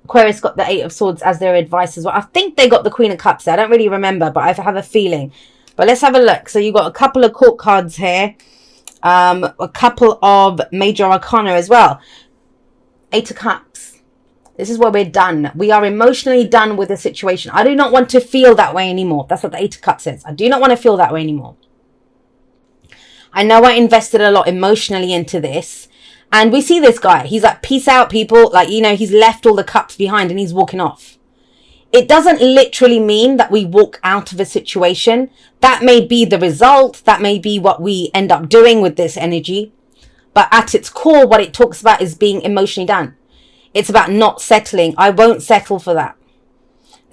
Aquarius got the Eight of Swords as their advice as well. I think they got the Queen of Cups there. I don't really remember, but I have a feeling. But let's have a look. So you've got a couple of court cards here. A couple of major arcana as well. Eight of Cups. This is where we're done. We are emotionally done with the situation. I do not want to feel that way anymore. That's what the Eight of Cups says. I do not want to feel that way anymore. I know I invested a lot emotionally into this. And we see this guy. He's like, peace out, people. Like, you know, he's left all the cups behind and he's walking off. It doesn't literally mean that we walk out of a situation. That may be the result. That may be what we end up doing with this energy. But at its core, what it talks about is being emotionally done. It's about not settling. I won't settle for that.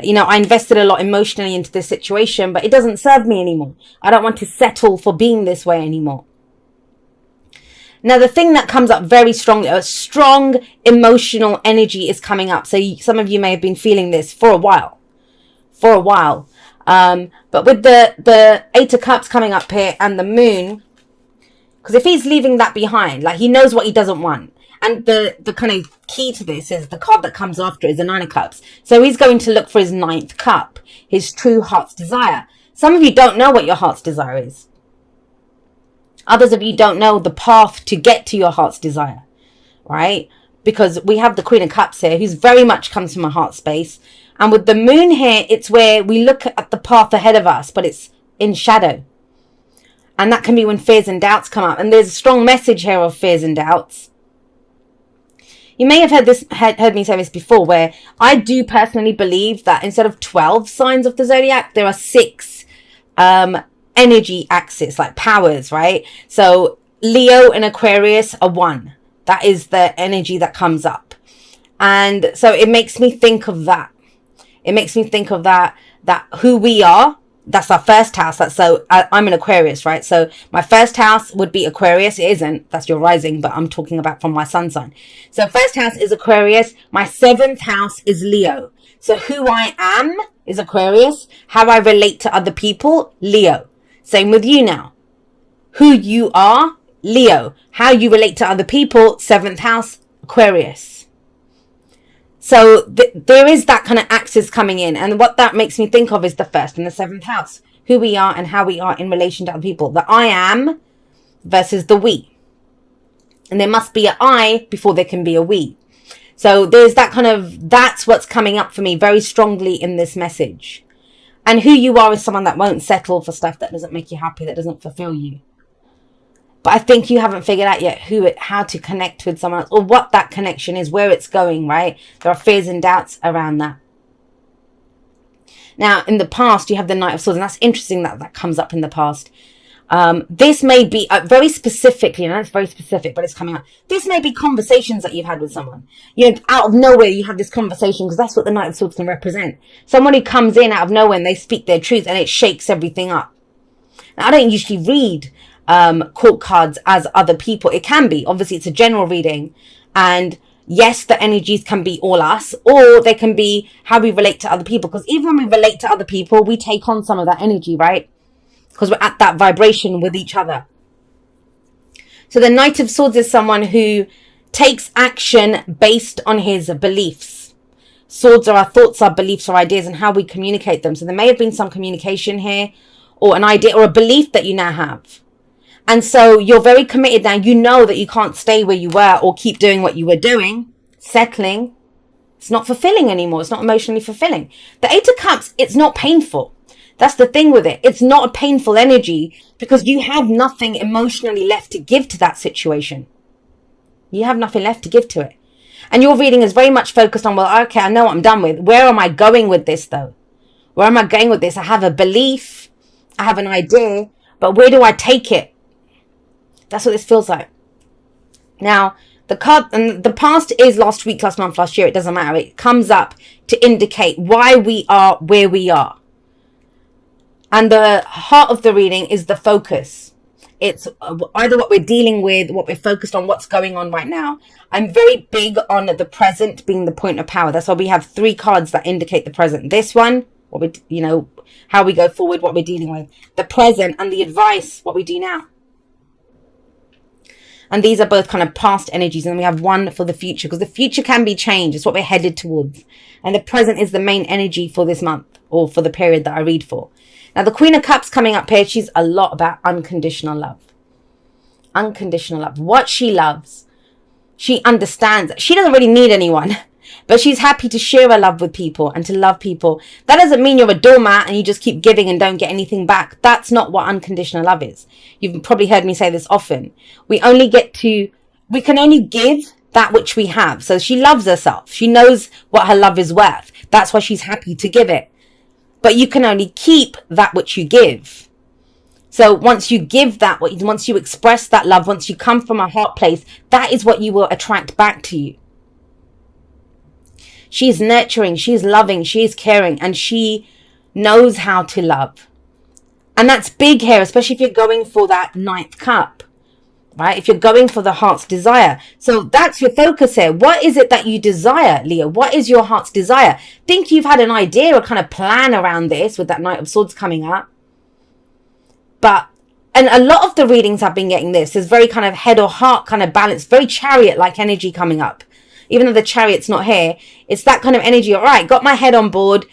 You know, I invested a lot emotionally into this situation, but it doesn't serve me anymore. I don't want to settle for being this way anymore. Now, the thing that comes up very strongly, a strong emotional energy is coming up. So some of you may have been feeling this for a while. But with the Eight of Cups coming up here and the Moon, because if he's leaving that behind, like he knows what he doesn't want. And the kind of key to this is the card that comes after is the Nine of Cups. So he's going to look for his ninth cup, his true heart's desire. Some of you don't know what your heart's desire is. Others of you don't know the path to get to your heart's desire, right? Because we have the Queen of Cups here, who's very much comes from a heart space. And with the Moon here, it's where we look at the path ahead of us, but it's in shadow. And that can be when fears and doubts come up. And there's a strong message here of fears and doubts. You may have heard me say this before, where I do personally believe that instead of 12 signs of the zodiac, there are 6 energy axis, like powers, right? So Leo and Aquarius are 1. That is the energy that comes up. And so it makes me think of that. It makes me think of that who we are. That's our first house. I'm an Aquarius, right? So my first house would be Aquarius. It isn't. That's your rising, but I'm talking about from my sun sign. So first house is Aquarius. My 7th house is Leo. So who I am is Aquarius. How I relate to other people, Leo. Same with you now. Who you are, Leo. How you relate to other people, 7th house, Aquarius. So there is that kind of axis coming in. And what that makes me think of is the 1st and the 7th house. Who we are and how we are in relation to other people. The I am versus the we. And there must be an I before there can be a we. So there's that kind of, that's what's coming up for me very strongly in this message. And who you are is someone that won't settle for stuff that doesn't make you happy, that doesn't fulfill you. But I think you haven't figured out yet how to connect with someone else, or what that connection is, where it's going, right? There are fears and doubts around that. Now, in the past, you have the Knight of Swords, and that's interesting that comes up in the past. This may be very specifically, and that's very specific, but it's coming up. This may be conversations that you've had with someone. You know, out of nowhere, you have this conversation, because that's what the Knight of Swords can represent. Someone who comes in out of nowhere and they speak their truth, and it shakes everything up. Now, I don't usually read court cards as other people. It can be. Obviously, it's a general reading. And yes, the energies can be all us, or they can be how we relate to other people. Because even when we relate to other people, we take on some of that energy, right? Because we're at that vibration with each other. So the Knight of Swords is someone who takes action based on his beliefs. Swords are our thoughts, our beliefs, our ideas, and how we communicate them. So there may have been some communication here, or an idea, or a belief that you now have. And so you're very committed now. You know that you can't stay where you were or keep doing what you were doing, settling. It's not fulfilling anymore. It's not emotionally fulfilling. The Eight of Cups, it's not painful. That's the thing with it. It's not a painful energy because you have nothing emotionally left to give to that situation. You have nothing left to give to it. And your reading is very much focused on, well, okay, I know what I'm done with. Where am I going with this though? Where am I going with this? I have a belief. I have an idea, but where do I take it? That's what this feels like. Now, the card, and the past is last week, last month, last year. It doesn't matter. It comes up to indicate why we are where we are. And the heart of the reading is the focus. It's either what we're dealing with, what we're focused on, what's going on right now. I'm very big on the present being the point of power. That's why we have 3 cards that indicate the present. This one, what we, you know, how we go forward, what we're dealing with. The present, and the advice, what we do now. And these are both kind of past energies. And we have one for the future, because the future can be changed. It's what we're headed towards. And the present is the main energy for this month, or for the period that I read for. Now, the Queen of Cups coming up here, she's a lot about unconditional love. Unconditional love. What she loves, she understands. She doesn't really need anyone, but she's happy to share her love with people and to love people. That doesn't mean you're a doormat and you just keep giving and don't get anything back. That's not what unconditional love is. You've probably heard me say this often. We can only give that which we have. So she loves herself. She knows what her love is worth. That's why she's happy to give it. But you can only keep that which you give. So once you give that, once you express that love, once you come from a heart place, that is what you will attract back to you. She's nurturing, she's loving, she's caring, and she knows how to love. And that's big here, especially if you're going for that 9th cup, right? If you're going for the heart's desire. So that's your focus here. What is it that you desire, Leo? What is your heart's desire? Think you've had an idea or kind of plan around this with that Knight of Swords coming up. And a lot of the readings I've been getting this is very kind of head or heart kind of balance, very chariot-like energy coming up. Even though the chariot's not here, it's that kind of energy. All right, got my head on board.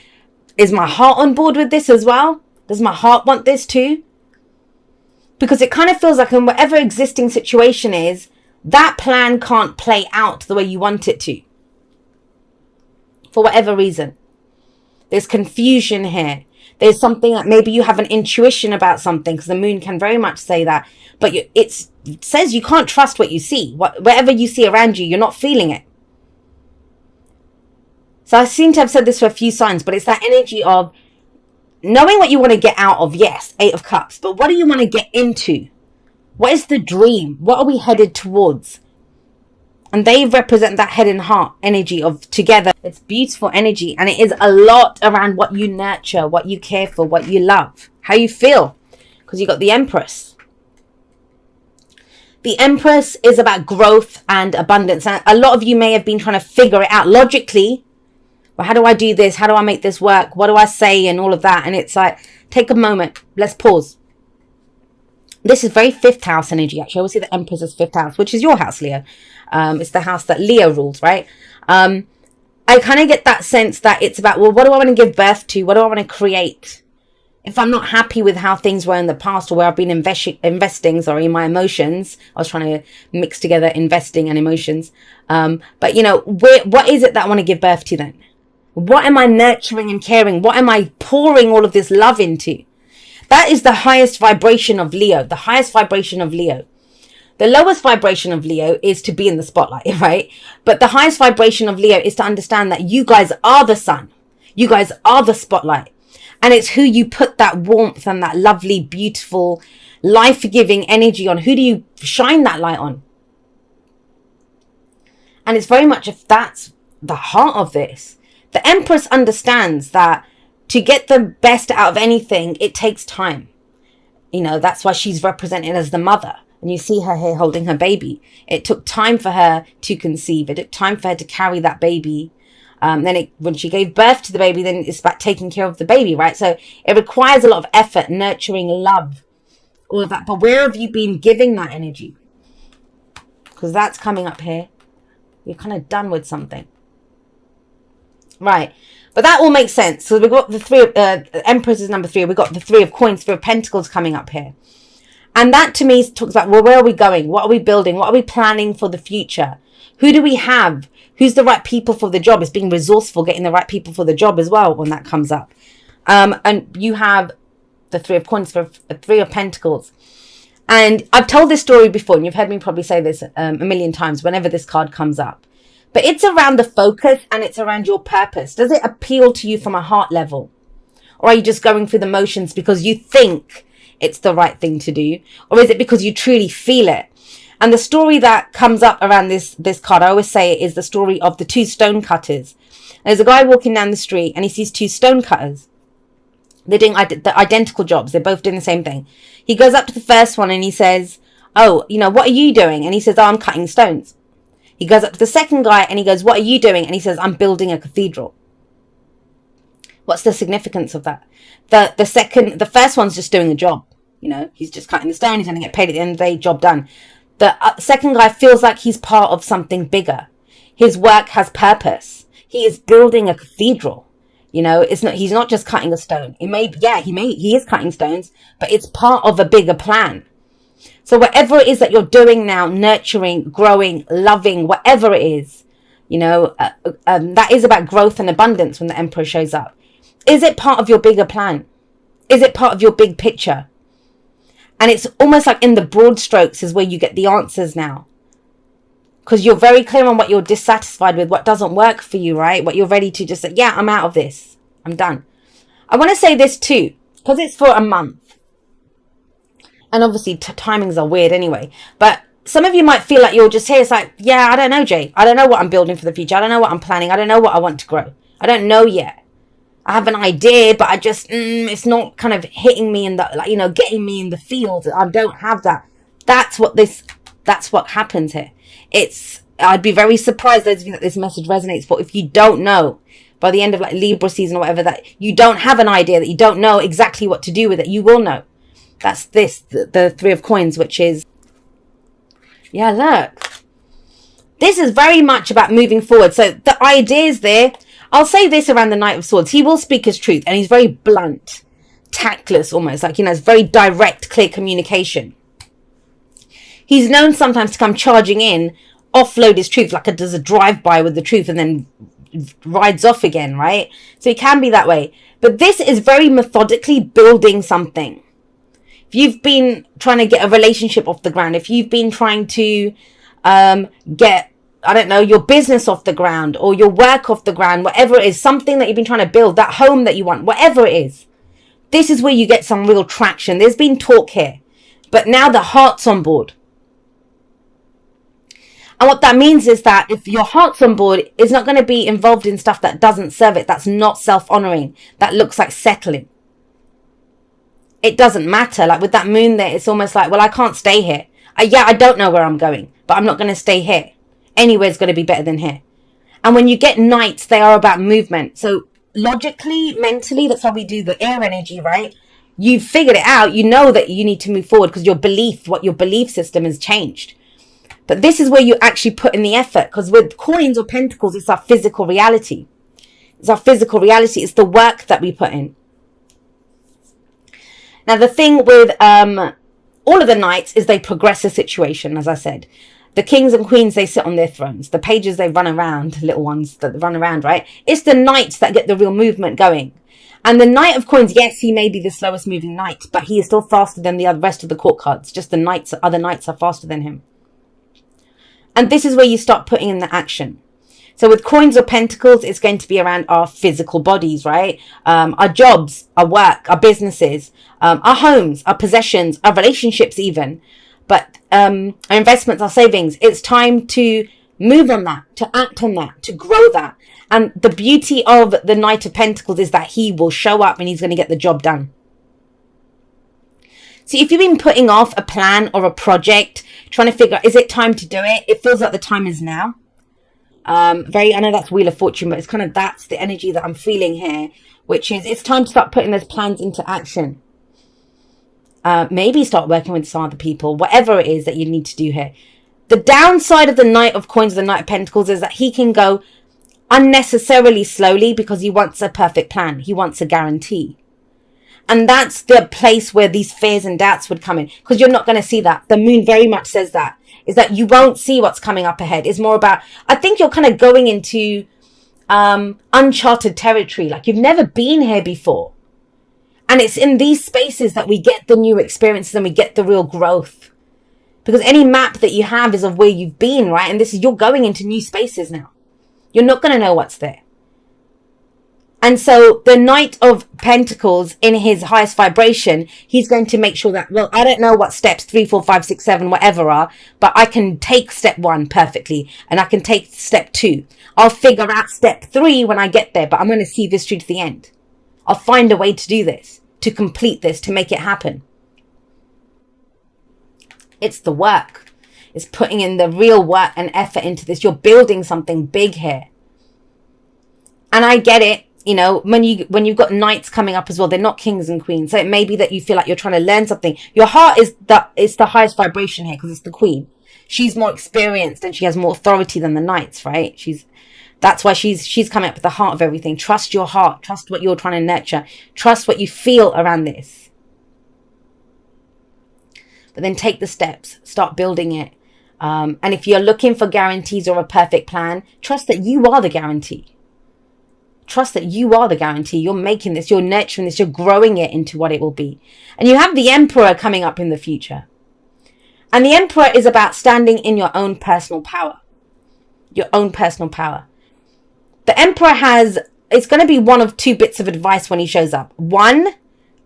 Is my heart on board with this as well? Does my heart want this too? Because it kind of feels like in whatever existing situation is, that plan can't play out the way you want it to. For whatever reason. There's confusion here. There's something that maybe you have an intuition about something, because the moon can very much say that. But it says you can't trust what you see. Whatever you see around you, you're not feeling it. So I seem to have said this for a few signs, but it's that energy of knowing what you want to get out of, yes, 8 of Cups. But what do you want to get into? What is the dream? What are we headed towards? And they represent that head and heart energy of together. It's beautiful energy. And it is a lot around what you nurture, what you care for, what you love, how you feel. Because you got the Empress. The Empress is about growth and abundance. And a lot of you may have been trying to figure it out logically. Well, how do I do this? How do I make this work? What do I say? And all of that. And it's like, take a moment. Let's pause. This is very 5th house energy, actually. I always see the Empress as 5th house, which is your house, Leo. It's the house that Leo rules, right? I kind of get that sense that it's about, well, what do I want to give birth to? What do I want to create? If I'm not happy with how things were in the past, or where I've been investing, my emotions. I was trying to mix together investing and emotions. But, you know, what is it that I want to give birth to then? What am I nurturing and caring? What am I pouring all of this love into? That is the highest vibration of Leo. The highest vibration of Leo. The lowest vibration of Leo is to be in the spotlight, right? But the highest vibration of Leo is to understand that you guys are the sun. You guys are the spotlight. And it's who you put that warmth and that lovely, beautiful, life-giving energy on. Who do you shine that light on? And it's very much, if that's the heart of this. The Empress understands that to get the best out of anything, it takes time. You know, that's why she's represented as the mother. And you see her here holding her baby. It took time for her to conceive. It took time for her to carry that baby. When she gave birth to the baby, then it's about taking care of the baby, right? So it requires a lot of effort, nurturing, love, all of that. But where have you been giving that energy? Because that's coming up here. You're kind of done with something. Right. But that all makes sense. So we've got the 3 of Empress is number 3. We've got the 3 of Coins, 3 of Pentacles coming up here. And that to me talks about, well, where are we going? What are we building? What are we planning for the future? Who do we have? Who's the right people for the job? It's being resourceful, getting the right people for the job as well when that comes up. And you have the 3 of Coins, 3 of Pentacles. And I've told this story before, and you've heard me probably say this a million times whenever this card comes up. But it's around the focus and it's around your purpose. Does it appeal to you from a heart level? Or are you just going through the motions because you think it's the right thing to do? Or is it because you truly feel it? And the story that comes up around this card, I always say, is the story of the 2 stone cutters. There's a guy walking down the street and he sees 2 stone cutters. They're doing the identical jobs. They're both doing the same thing. He goes up to the first one and he says, oh, you know, what are you doing? And he says, oh, I'm cutting stones. He goes up to the second guy and he goes, what are you doing? And he says, I'm building a cathedral. What's the significance of that? The first one's just doing a job. You know, he's just cutting the stone. He's going to get paid at the end of the day, job done. The second guy feels like he's part of something bigger. His work has purpose. He is building a cathedral. You know, he's not just cutting a stone. He is cutting stones, but it's part of a bigger plan. So whatever it is that you're doing now, nurturing, growing, loving, whatever it is, you know, that is about growth and abundance when the Emperor shows up. Is it part of your bigger plan? Is it part of your big picture? And it's almost like in the broad strokes is where you get the answers now. Because you're very clear on what you're dissatisfied with, what doesn't work for you, right? What you're ready to just say, yeah, I'm out of this. I'm done. I want to say this too, because it's for a month. And obviously timings are weird anyway. But some of you might feel like you're just here. It's like, yeah, I don't know, Jay. I don't know what I'm building for the future. I don't know what I'm planning. I don't know what I want to grow. I don't know yet. I have an idea, but I just, it's not kind of hitting me in the, like, you know, getting me in the field. I don't have that. That's what happens here. I'd be very surprised, those of you that this message resonates for, if you don't know by the end of like Libra season or whatever, that you don't have an idea, that you don't know exactly what to do with it. You will know. That's the Three of Coins, which is, yeah, look. This is very much about moving forward. So the ideas there, I'll say this around the Knight of Swords. He will speak his truth, and he's very blunt, tactless almost, like, you know, it's very direct, clear communication. He's known sometimes to come charging in, offload his truth, like does a drive-by with the truth and then rides off again, right? So he can be that way. But this is very methodically building something. If you've been trying to get a relationship off the ground, if you've been trying to get, I don't know, your business off the ground or your work off the ground, whatever it is, something that you've been trying to build, that home that you want, whatever it is, this is where you get some real traction. There's been talk here, but now the heart's on board. And what that means is that if your heart's on board, it's not going to be involved in stuff that doesn't serve it, that's not self-honoring, that looks like settling. It doesn't matter. Like with that moon there, it's almost like, well, I can't stay here. I don't know where I'm going, but I'm not going to stay here. Anywhere's going to be better than here. And when you get knights, they are about movement. So logically, mentally, that's how we do the air energy, right? You've figured it out. You know that you need to move forward because your belief system has changed. But this is where you actually put in the effort, because with coins or pentacles, it's our physical reality. It's our physical reality. It's the work that we put in. Now, the thing with all of the knights is they progress a situation, as I said. The kings and queens, they sit on their thrones. The pages, they run around, little ones that run around, right? It's the knights that get the real movement going. And the Knight of Coins, yes, he may be the slowest moving knight, but he is still faster than the rest of the court cards. Just the other knights are faster than him. And this is where you start putting in the action. So with coins or pentacles, it's going to be around our physical bodies, right? Our jobs, our work, our businesses, our homes, our possessions, our relationships even. But our investments, our savings. It's time to move on that, to act on that, to grow that. And the beauty of the Knight of Pentacles is that he will show up and he's going to get the job done. So if you've been putting off a plan or a project, trying to figure out, is it time to do it? It feels like the time is now. I know that's Wheel of Fortune, but it's kind of, that's the energy that I'm feeling here, which is it's time to start putting those plans into action. Maybe start working with some other people, whatever it is that you need to do here. The downside of the Knight of Coins, the Knight of Pentacles, is that he can go unnecessarily slowly because he wants a perfect plan. He wants a guarantee. And that's the place where these fears and doubts would come in, because you're not going to see that. The moon very much says that, is that you won't see what's coming up ahead. It's more about, I think you're kind of going into uncharted territory, like you've never been here before. And it's in these spaces that we get the new experiences and we get the real growth. Because any map that you have is of where you've been, right? And you're going into new spaces now. You're not going to know what's there. And so the Knight of Pentacles, in his highest vibration, he's going to make sure that, well, I don't know what steps 3, 4, 5, 6, 7, whatever are, but I can take step 1 perfectly and I can take step 2. I'll figure out step 3 when I get there, but I'm going to see this through to the end. I'll find a way to do this, to complete this, to make it happen. It's the work. It's putting in the real work and effort into this. You're building something big here. And I get it. You know, when you've got knights coming up as well, they're not kings and queens. So it may be that you feel like you're trying to learn something. Your heart is the highest vibration here because it's the queen. she's more experienced and she has more authority than the knights, right? That's why she's coming up with the heart of everything. Trust your heart. Trust what you're trying to nurture. Trust what you feel around this. But then take the steps. Start building it. And if you're looking for guarantees or a perfect plan, trust that you are the guarantee. Trust that you are the guarantee. You're making this. You're nurturing this. You're growing it into what it will be. And you have the Emperor coming up in the future. And the Emperor is about standing in your own personal power. Your own personal power. The Emperor it's going to be one of two bits of advice when he shows up. One,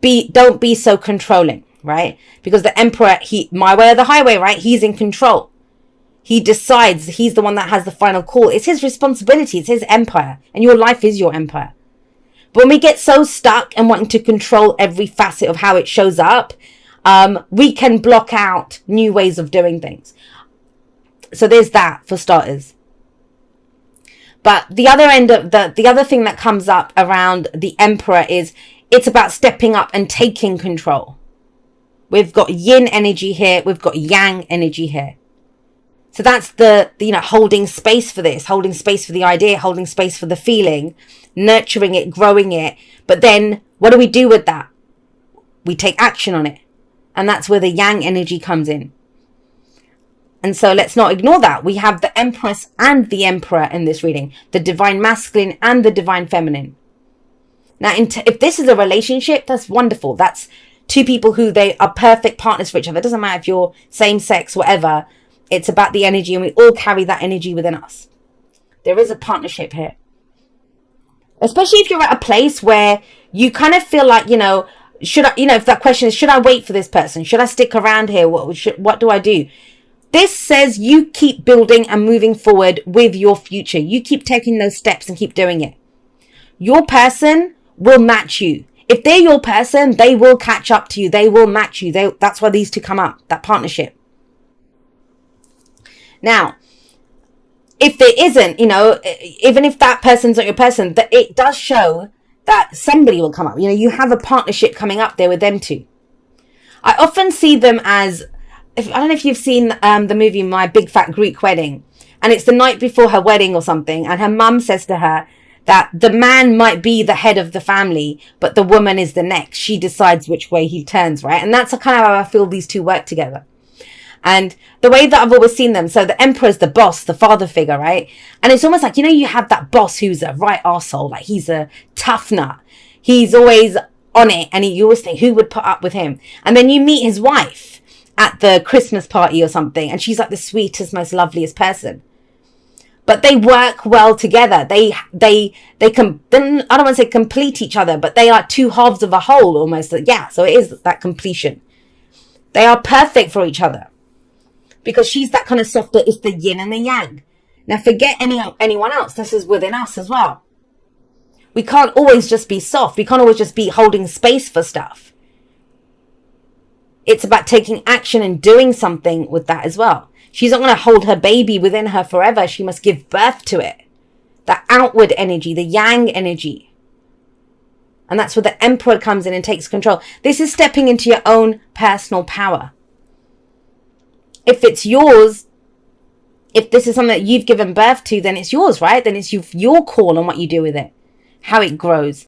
don't be so controlling, right? Because the Emperor, my way or the highway, right? He's in control. He decides. He's the one that has the final call. It's his responsibility. It's his empire. And your life is your empire. But when we get so stuck and wanting to control every facet of how it shows up, we can block out new ways of doing things. So there's that for starters. But the other end of the other thing that comes up around the Emperor is it's about stepping up and taking control. We've got yin energy here. We've got yang energy here. So that's the holding space for this, holding space for the idea, holding space for the feeling, nurturing it, growing it. But then what do we do with that? We take action on it. And that's where the yang energy comes in. And so let's not ignore that. We have the Empress and the Emperor in this reading, the divine masculine and the divine feminine. Now, if this is a relationship, that's wonderful. That's two people who they are perfect partners for each other. It doesn't matter if you're same sex, whatever. It's about the energy, and we all carry that energy within us. There is a partnership here. Especially if you're at a place where you kind of feel like, should I, if that question is, should I wait for this person? Should I stick around here? What do I do? This says you keep building and moving forward with your future. You keep taking those steps and keep doing it. Your person will match you. If they're your person, they will catch up to you. They will match you. That's why these two come up, that partnership. Now, if there isn't, even if that person's not your person, that it does show that somebody will come up. You have a partnership coming up there with them two. I often see them as, I don't know if you've seen the movie My Big Fat Greek Wedding, and it's the night before her wedding or something, and her mum says to her that the man might be the head of the family, but the woman is the neck. She decides which way he turns, right? And that's kind of how I feel these two work together. And the way that I've always seen them, so the Emperor's the boss, the father figure, right? And it's almost like, you have that boss who's a right arsehole, like he's a tough nut. He's always on it, and you always think, who would put up with him? And then you meet his wife at the Christmas party or something, and she's like the sweetest, most loveliest person. But they work well together. They I don't want to say complete each other, but they are two halves of a whole almost. Yeah, so it is that completion. They are perfect for each other. Because she's that kind of softer, it's the yin and the yang. Now forget anyone else. This is within us as well. We can't always just be soft. We can't always just be holding space for stuff. It's about taking action and doing something with that as well. She's not going to hold her baby within her forever. She must give birth to it. That outward energy, the yang energy. And that's where the Emperor comes in and takes control. This is stepping into your own personal power. If it's yours, if this is something that you've given birth to, then it's yours, right? Then it's your call on what you do with it, how it grows.